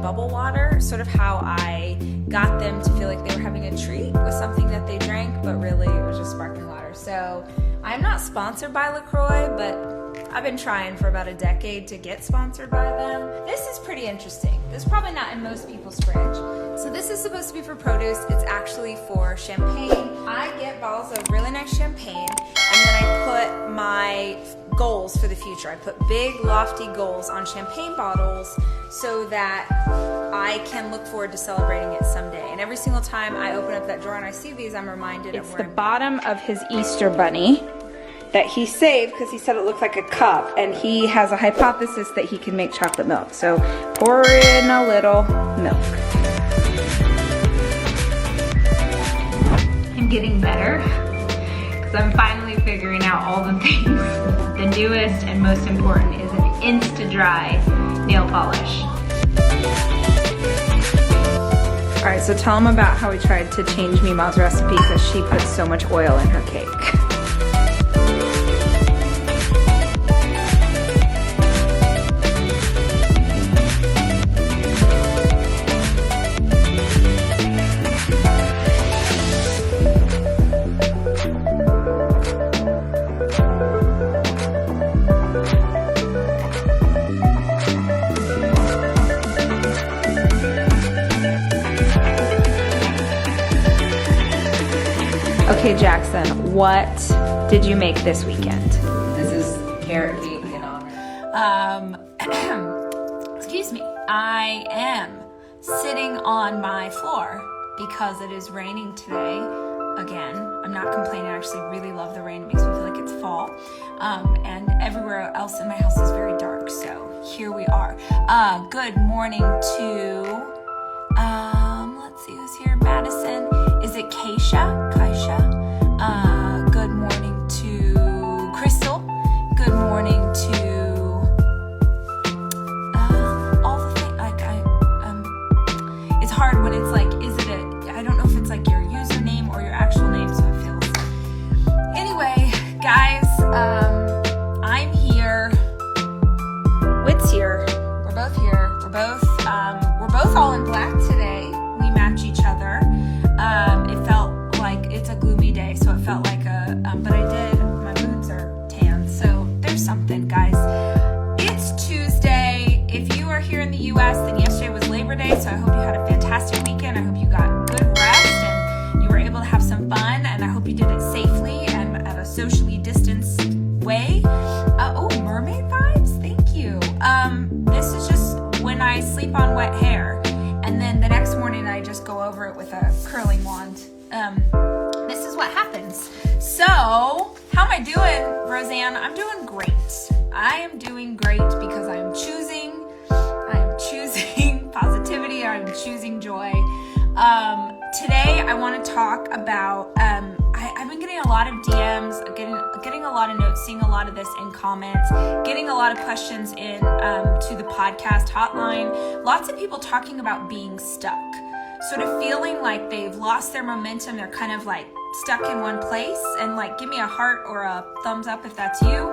bubble water, sort of how I got them to feel like they were having a treat with something that they drank, but really it was just sparkling water. So I'm not sponsored by LaCroix, but I've been trying for about a decade to get sponsored by them. This is pretty interesting. This is probably not in most people's fridge. So this is supposed to be for produce. It's actually for champagne. I get bottles of really nice champagne, and then I put my goals for the future. I put big, lofty goals on champagne bottles so that I can look forward to celebrating it someday. And every single time I open up that drawer and I see these, I'm reminded of where it's the bottom of his Easter bunny that he saved because he said it looked like a cup, and he has a hypothesis that he can make chocolate milk. So pour in a little milk. I'm getting better because I'm finally figuring out all the things. The newest and most important is an Insta-Dry nail polish. All right, so tell him about how he tried to change Mima's recipe because she put so much oil in her cake. Okay, Jackson, what did you make this weekend? This is carrot cake in honor. Excuse me. I am sitting on my floor because it is raining today. Again, I'm not complaining. I actually really love the rain. It makes me feel like it's fall. And everywhere else in my house is very dark. So here we are. Good morning to, let's see who's here. Madison. Is it Keisha? Good morning to Crystal. Good morning to all the things. It's hard when it's like, I don't know if it's like your username or your actual name, so I feel. Anyway, guys, I'm here. Whit's here. We're both here. We're both all in black today. We match each other. It felt like it's a gloomy day, so it felt like but my boots are tan, so there's something, guys. It's Tuesday. If you are here in the U.S., then yesterday was Labor Day, so I hope you had a fantastic weekend. I hope you got good rest and you were able to have some fun, and I hope you did it safely and at a socially distanced way. Mermaid vibes, thank you. This is just when I sleep on wet hair, and then the next morning I just go over it with a curling wand. This is what happens. So, how am I doing, Roseanne? I'm doing great. I am doing great because I am choosing positivity. I'm choosing joy. Today I want to talk about, I've been getting a lot of DMs, getting a lot of notes, seeing a lot of this in comments, getting a lot of questions in to the podcast hotline. Lots of people talking about being stuck, sort of feeling like they've lost their momentum. They're kind of like stuck in one place, and like, give me a heart or a thumbs up if that's you.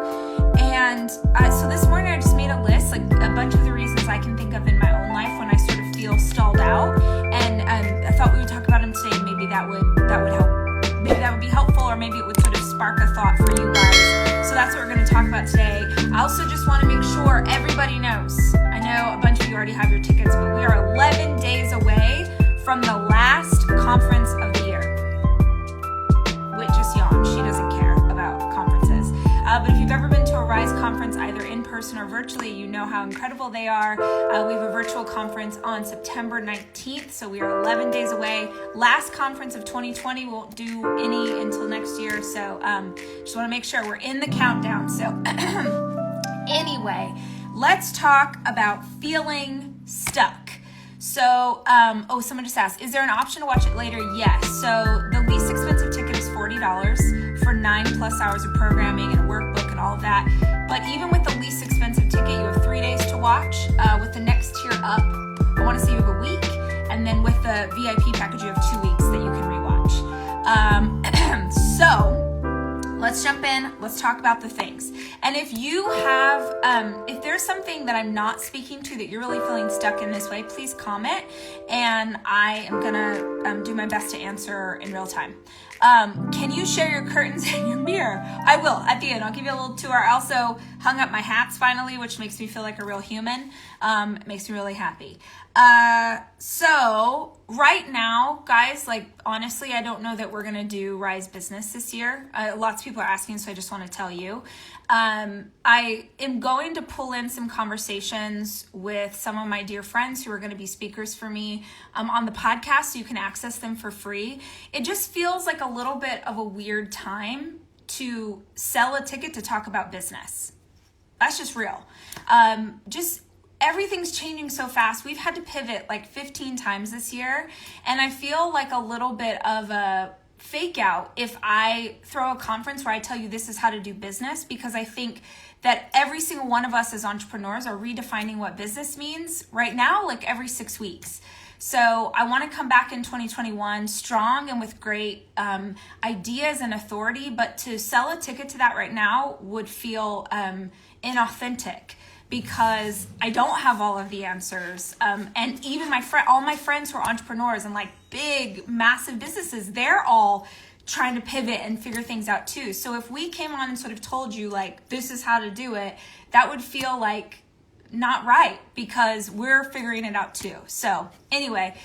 And so this morning I just made a list, like a bunch of the reasons I can think of in my own life when I sort of feel stalled out, and I thought we would talk about them today. Maybe that would help. Maybe that would be helpful, or maybe it would sort of spark a thought for you guys. So that's what we're going to talk about today. I also just want to make sure everybody knows. I know a bunch of you already have your tickets, but we are 11 days away from the last conference of the year. Wait, just yawn. She doesn't care about conferences. But if you've ever been to a Rise conference, either in person or virtually, you know how incredible they are. We have a virtual conference on September 19th, so we are 11 days away. Last conference of 2020, won't do any until next year, so just want to make sure we're in the countdown. So anyway, let's talk about feeling stuck. So, someone just asked, is there an option to watch it later? Yes. So the least expensive ticket is $40 for 9+ hours of programming and a workbook and all of that. But even with the least expensive ticket, you have 3 days to watch. With the next tier up, I want to say you have a week. And then with the VIP package, you have 2 weeks that you can rewatch. So let's jump in. Let's talk about the things. And if you have, if there's something that I'm not speaking to that you're really feeling stuck in this way, please comment, and I am gonna do my best to answer in real time. Can you share your curtains and your mirror? I will at the end. I'll give you a little tour. I also hung up my hats finally, which makes me feel like a real human. It makes me really happy. So right now, guys, like honestly, I don't know that we're gonna do Rise Business this year. Lots of people are asking, so I just want to tell you. I am going to pull in some conversations with some of my dear friends who are going to be speakers for me on the podcast, so you can access them for free. It just feels like a little bit of a weird time to sell a ticket to talk about business. That's just real. Just everything's changing so fast. We've had to pivot like 15 times this year, and I feel like a little bit of a fake out if I throw a conference where I tell you this is how to do business, because I think that every single one of us as entrepreneurs are redefining what business means right now, like every 6 weeks. So I want to come back in 2021 strong and with great ideas and authority, but to sell a ticket to that right now would feel inauthentic, because I don't have all of the answers. And even all my friends who are entrepreneurs and like big, massive businesses, they're all trying to pivot and figure things out too. So if we came on and sort of told you like, this is how to do it, that would feel like not right, because we're figuring it out too. So anyway,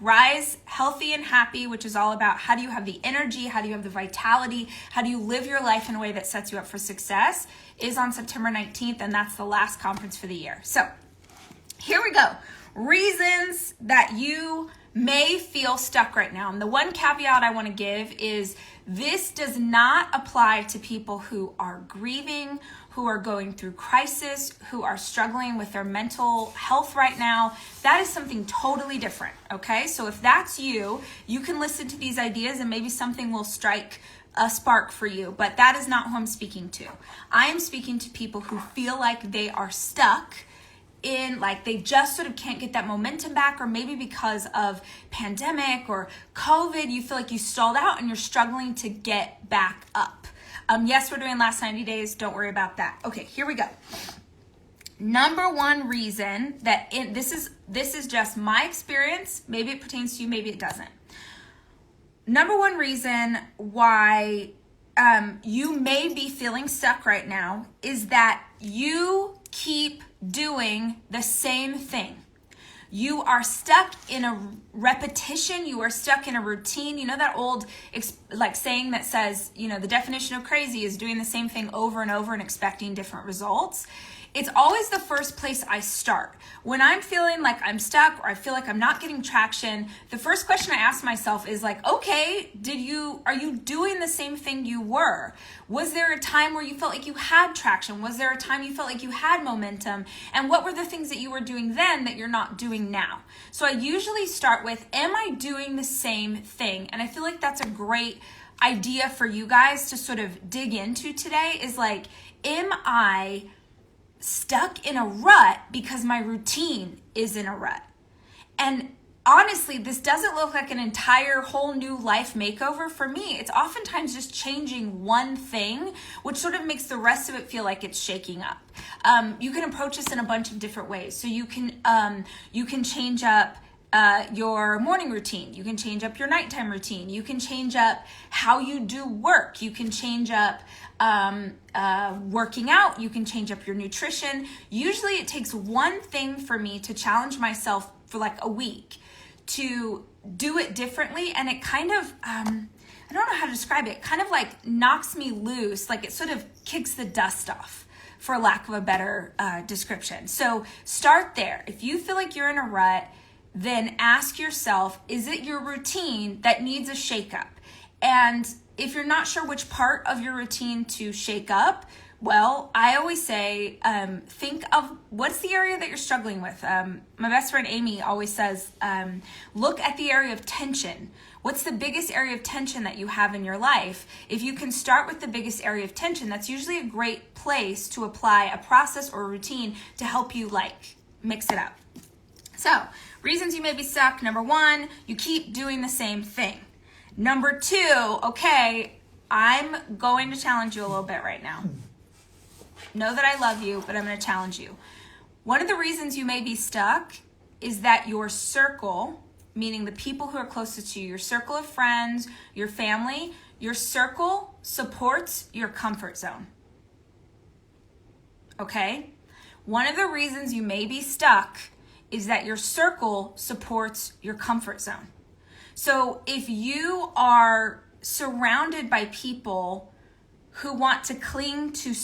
Rise Healthy and Happy, which is all about how do you have the energy, how do you have the vitality, how do you live your life in a way that sets you up for success, is on September 19th, and that's the last conference for the year. So here we go. Reasons that you may feel stuck right now. And the one caveat I want to give is this does not apply to people who are grieving, who are going through crisis, who are struggling with their mental health right now. That is something totally different, okay? So if that's you, you can listen to these ideas and maybe something will strike a spark for you, but that is not who I'm speaking to. I am speaking to people who feel like they are stuck in, like they just sort of can't get that momentum back, or maybe because of pandemic or COVID, you feel like you stalled out and you're struggling to get back up. Yes, we're doing last 90 days. Don't worry about that. Okay, here we go. Number one reason that this is just my experience. Maybe it pertains to you, maybe it doesn't. Number one reason why you may be feeling stuck right now is that you keep doing the same thing. You are stuck in a repetition. You are stuck in a routine. You know that old like saying that says, you know, the definition of crazy is doing the same thing over and over and expecting different results. It's always the first place I start. When I'm feeling like I'm stuck or I feel like I'm not getting traction, the first question I ask myself is like, okay, are you doing the same thing you were? Was there a time where you felt like you had traction? Was there a time you felt like you had momentum? And what were the things that you were doing then that you're not doing now? So I usually start with, am I doing the same thing? And I feel like that's a great idea for you guys to sort of dig into today, is like, am I stuck in a rut because my routine is in a rut? And honestly, this doesn't look like an entire whole new life makeover for me. It's oftentimes just changing one thing, which sort of makes the rest of it feel like it's shaking up. You can approach this in a bunch of different ways. So you can change up your morning routine. You can change up your nighttime routine. You can change up how you do work. You can change up working out. You can change up your nutrition. Usually it takes one thing for me to challenge myself for like a week to do it differently. And it kind of, I don't know how to describe it, kind of like knocks me loose. Like it sort of kicks the dust off, for lack of a better description. So start there. If you feel like you're in a rut, then ask yourself, is it your routine that needs a shakeup? And if you're not sure which part of your routine to shake up, well, I always say, think of what's the area that you're struggling with. My best friend Amy always says, look at the area of tension. What's the biggest area of tension that you have in your life? If you can start with the biggest area of tension, that's usually a great place to apply a process or a routine to help you like mix it up. So, reasons you may be stuck. Number one, you keep doing the same thing. Number two, okay, I'm going to challenge you a little bit right now. Know that I love you, but I'm going to challenge you. One of the reasons you may be stuck is that your circle, meaning the people who are closest to you, your circle of friends, your family, your circle supports your comfort zone. Okay? One of the reasons you may be stuck is that your circle supports your comfort zone. So if you are surrounded by people who want to cling to